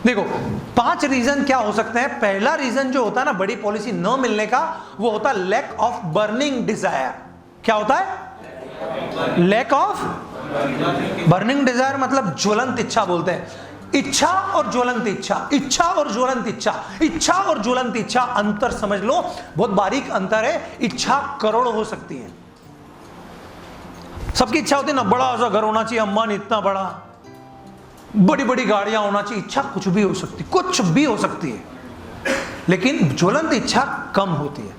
देखो 5 रीजन क्या हो सकते हैं। पहला रीजन जो होता है ना बड़ी पॉलिसी न मिलने का, वो होता है लैक ऑफ बर्निंग डिजायर। क्या होता है? लैक ऑफ बर्निंग डिजायर, मतलब ज्वलंत इच्छा बोलते हैं। इच्छा और ज्वलंत इच्छा, इच्छा और ज्वलंत इच्छा, इच्छा और ज्वलंत इच्छा, अंतर समझ लो, बहुत बारीक अंतर है। इच्छा करोड़ हो सकती है, सबकी इच्छा होती है ना, बड़ा सा घर होना चाहिए, अंबानी इतना बड़ा, बड़ी बड़ी गाड़ियां होना चाहिए। इच्छा कुछ भी हो सकती, कुछ भी हो सकती है, लेकिन ज्वलंत इच्छा कम होती है।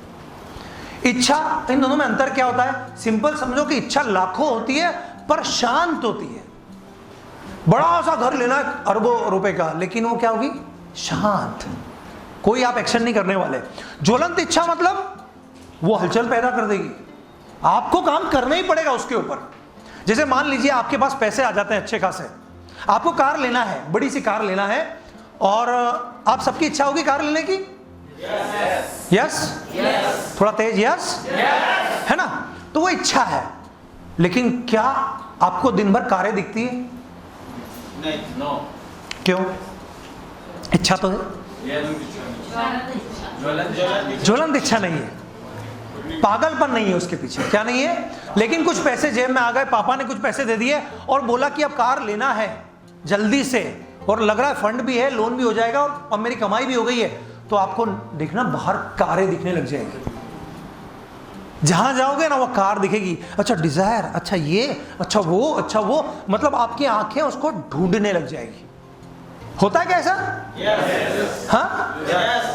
इच्छा, इन दोनों में अंतर क्या होता है? सिंपल समझो कि इच्छा लाखों होती है पर शांत होती है। बड़ा सा घर लेना है अरबों रुपए का, लेकिन वो क्या होगी? शांत, कोई आप एक्शन नहीं करने वाले। ज्वलंत इच्छा मतलब वो हलचल पैदा कर देगी, आपको काम करना ही पड़ेगा उसके ऊपर। जैसे मान लीजिए आपके पास पैसे आ जाते हैं अच्छे खासे, आपको कार लेना है, बड़ी सी कार लेना है, और आप सबकी इच्छा होगी कार लेने की। यस, थोड़ा तेज यस, है ना? तो वो इच्छा है, लेकिन क्या आपको दिन भर कारें दिखती है? नहीं, नो। क्यों? इच्छा तो है, ज्वलंत इच्छा नहीं है, पागलपन नहीं है उसके पीछे। क्या नहीं है? लेकिन कुछ पैसे जेब में आ गए, पापा ने कुछ पैसे दे दिए और बोला कि अब कार लेना है जल्दी से, और लग रहा है फंड भी है, लोन भी हो जाएगा, और अब मेरी कमाई भी हो गई है, तो आपको देखना बाहर कारें दिखने लग जाएगी। जहां जाओगे ना वो कार दिखेगी। अच्छा डिजायर, अच्छा ये, अच्छा वो, अच्छा वो, मतलब आपकी आंखें उसको ढूंढने लग जाएगी। होता है क्या ऐसा? हाँ,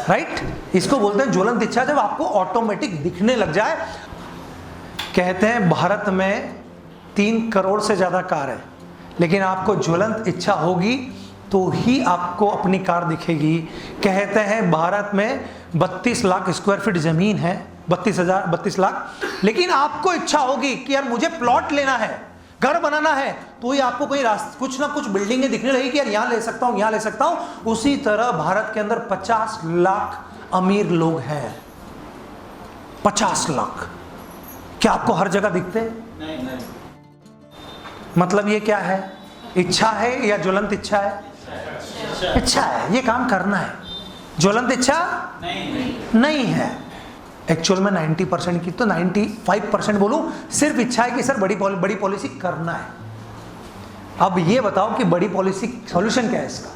राइट। इसको बोलते हैं ज्वलंत इच्छा, जब आपको ऑटोमेटिक दिखने लग जाए। कहते हैं भारत में 3 करोड़ से ज्यादा कार है, लेकिन आपको ज्वलंत इच्छा होगी तो ही आपको अपनी कार दिखेगी। कहते हैं भारत में 32 लाख स्क्वायर फीट जमीन है, 32 लाख, लेकिन आपको इच्छा होगी कि यार मुझे प्लॉट लेना है, घर बनाना है, तो ही आपको कहीं रास्ते कुछ ना कुछ बिल्डिंगें दिखने लगेगी कि यार यहां ले सकता हूं, यहां ले सकता हूं। उसी तरह भारत के अंदर 50 लाख अमीर लोग हैं, 50 लाख। क्या आपको हर जगह दिखते? नहीं। मतलब ये क्या है? इच्छा है या ज्वलंत इच्छा है? इच्छा है, ये काम करना है। ज्वलंत इच्छा नहीं है। एक्चुअल में 90% की तो 95% बोलूं, सिर्फ इच्छा है कि सर बड़ी पॉलिसी करना है। अब ये बताओ कि बड़ी पॉलिसी सॉल्यूशन क्या है इसका?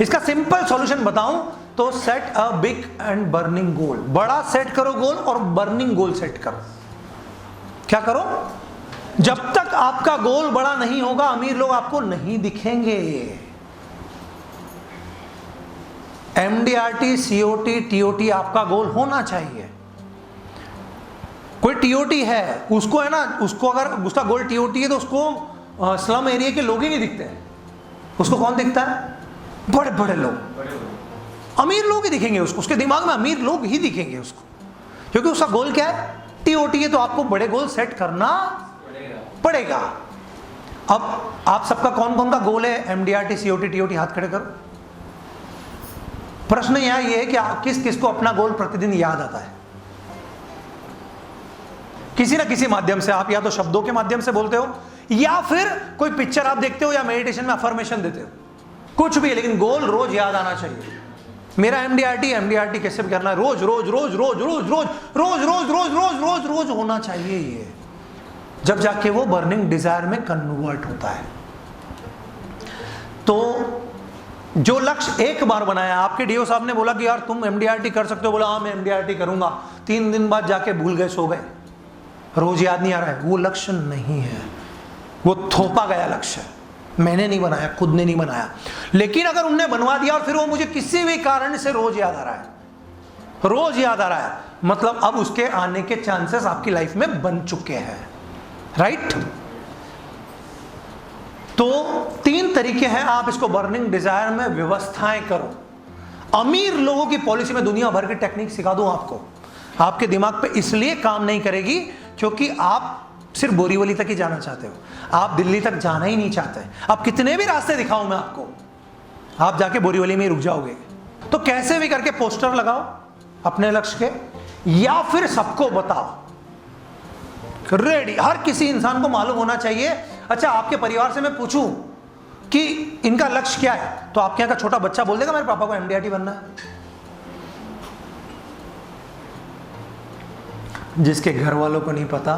इसका सिंपल सॉल्यूशन बताऊं तो set a big and burning goal. बड़ा सेट करो गोल और बर्निंग गोल सेट करो। क्या करो? जब तक आपका गोल बड़ा नहीं होगा, अमीर लोग आपको नहीं दिखेंगे। एमडीआरटी, सीओटी, टीओटी आपका गोल होना चाहिए। कोई टीओटी है, उसको है ना, उसको अगर उसका गोल टीओटी है तो उसको स्लम एरिया के लोग ही नहीं दिखते हैं। उसको कौन दिखता है? बड़े बड़े लोग, अमीर लोग ही दिखेंगे उसको। उसके दिमाग में अमीर लोग ही दिखेंगे उसको, क्योंकि उसका गोल क्या है? टीओटी है। तो आपको बड़े गोल सेट करना पड़ेगा। अब आप सबका कौन कौन का गोल है? एमडीआरटी, सीओटी, टीओटी, हाथ खड़े करो। प्रश्न यहां यह है कि किस किस को अपना गोल प्रतिदिन याद आता है? किसी ना किसी माध्यम से। आप या तो शब्दों के माध्यम से बोलते हो, या फिर कोई पिक्चर आप देखते हो, या मेडिटेशन में अफर्मेशन देते हो, कुछ भी, लेकिन गोल रोज याद आना चाहिए। मेरा एमडीआरटी कैसे करना है? रोज रोज रोज रोज रोज रोज रोज रोज रोज रोज रोज रोज होना चाहिए ये, जब जाके वो बर्निंग डिजायर में कन्वर्ट होता है। तो जो लक्ष्य एक बार बनाया, आपके डीओ साहब ने बोला कि यार तुम एमडीआरटी कर सकते हो, बोला हाँ मैं एमडीआरटी करूंगा, 3 दिन बाद जाके भूल गए, सो गए, रोज याद नहीं आ रहा है, वो लक्ष्य नहीं है, वो थोपा गया लक्ष्य है। मैंने नहीं बनाया, खुद ने नहीं बनाया। लेकिन अगर उनने बनवा दिया और फिर वो मुझे किसी भी कारण से रोज याद आ रहा है, रोज याद आ रहा है, मतलब अब उसके आने के चांसेस आपकी लाइफ में बन चुके हैं, राइट? तो 3 तरीके हैं, आप इसको बर्निंग डिजायर में व्यवस्थाएं करो। अमीर लोगों की पॉलिसी में दुनिया भर की टेक्निक सिखा दूं आपको, आपके दिमाग पे इसलिए काम नहीं करेगी क्योंकि आप सिर्फ बोरीवली तक ही जाना चाहते हो, आप दिल्ली तक जाना ही नहीं चाहते। अब कितने भी रास्ते दिखाऊं मैं आपको, आप जाके बोरीवली में ही रुक जाओगे। तो कैसे भी करके पोस्टर लगाओ अपने लक्ष्य के, या फिर सबको बताओ, रेडी। हर किसी इंसान को मालूम होना चाहिए। अच्छा, आपके परिवार से मैं पूछूं कि इनका लक्ष्य क्या है, तो आपके यहाँ का छोटा बच्चा बोल देगा मेरे पापा को एमडीआरटी बनना है। जिसके घर वालों को नहीं पता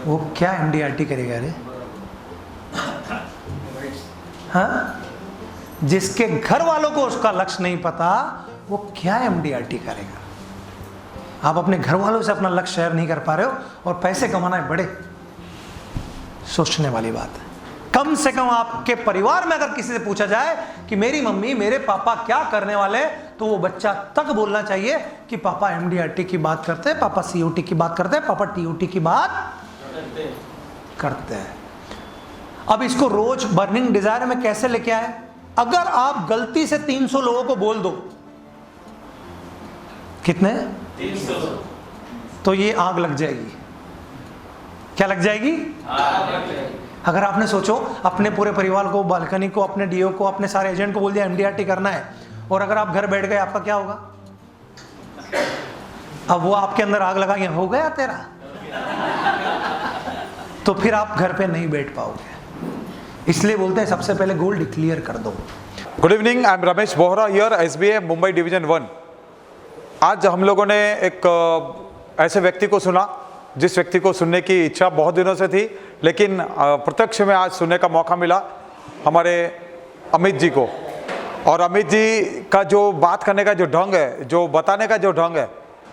वो क्या एमडीआरटी करेगा रे? हाँ, जिसके घर वालों को उसका लक्ष्य नहीं पता वो क्या एमडीआरटी करेगा? आप अपने घर वालों से अपना लक्ष्य शेयर नहीं कर पा रहे हो और पैसे कमाना है बड़े, सोचने वाली बात है। कम से कम आपके परिवार में अगर किसी से पूछा जाए कि मेरी मम्मी मेरे पापा क्या करने वाले, तो वो बच्चा तक बोलना चाहिए कि पापा एमडीआरटी की बात करते हैं, पापा सीओटी की बात करते हैं, पापा टीओटी की बात करते हैं। अब इसको रोज बर्निंग डिजायर में कैसे लेके आए? अगर आप गलती से 300 लोगों को बोल दो, कितने? 300, तो ये आग लग जाएगी। क्या लग जाएगी? आग लग जाएगी। अगर आपने सोचो अपने पूरे परिवार को, बालकनी को, अपने डीओ को, अपने सारे एजेंट को बोल दिया एमडीआरटी करना है, और अगर आप घर बैठ गए, आपका क्या होगा? अब वो आपके अंदर आग लगा, हो गया तेरा, तो फिर आप घर पे नहीं बैठ पाओगे। इसलिए बोलते हैं सबसे पहले गोल डिक्लेयर कर दो। Good evening, I am Ramesh Bohra here, SBI Mumbai division 1। आज हम लोगों ने एक ऐसे व्यक्ति को सुना जिस व्यक्ति को सुनने की इच्छा बहुत दिनों से थी, लेकिन प्रत्यक्ष में आज सुनने का मौका मिला, हमारे अमित जी को। और अमित जी का जो बात करने का जो ढंग है, जो बताने का जो ढंग है,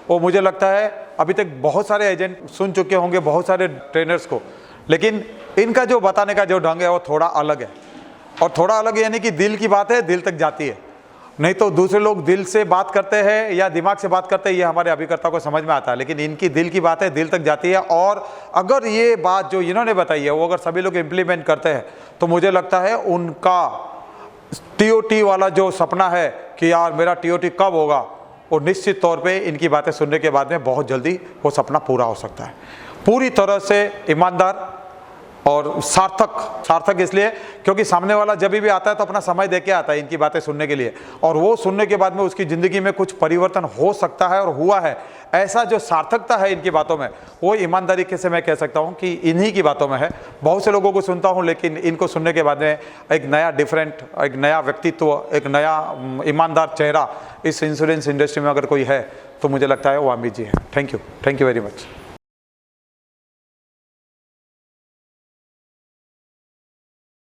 वो मुझे लगता है अभी तक बहुत सारे एजेंट सुन चुके होंगे, बहुत सारे ट्रेनर्स को, लेकिन इनका जो बताने का जो ढंग है वो थोड़ा अलग है। और थोड़ा अलग यानी कि दिल की बात है, दिल तक जाती है। नहीं तो दूसरे लोग दिल से बात करते हैं या दिमाग से बात करते हैं, ये हमारे अभिकर्ता को समझ में आता है, लेकिन इनकी दिल की बात है, दिल तक जाती है। और अगर ये बात जो इन्होंने बताई है वो अगर सभी लोग इम्प्लीमेंट करते हैं तो मुझे लगता है उनका टीओटी वाला जो सपना है कि यार मेरा टीओटी कब होगा, वो निश्चित तौर पे इनकी बातें सुनने के बाद में बहुत जल्दी वो सपना पूरा हो सकता है। पूरी तरह से ईमानदार और सार्थक इसलिए क्योंकि सामने वाला जब भी आता है तो अपना समय देके आता है इनकी बातें सुनने के लिए, और वो सुनने के बाद में उसकी ज़िंदगी में कुछ परिवर्तन हो सकता है और हुआ है। ऐसा जो सार्थकता है इनकी बातों में, वो ईमानदारी से मैं कह सकता हूँ कि इन्हीं की बातों में है। बहुत से लोगों को सुनता हूँ, लेकिन इनको सुनने के बाद में एक नया डिफरेंट, एक नया व्यक्तित्व, एक नया ईमानदार चेहरा इस इंश्योरेंस इंडस्ट्री में अगर कोई है तो मुझे लगता है वो अमित जी है। Thank you very much.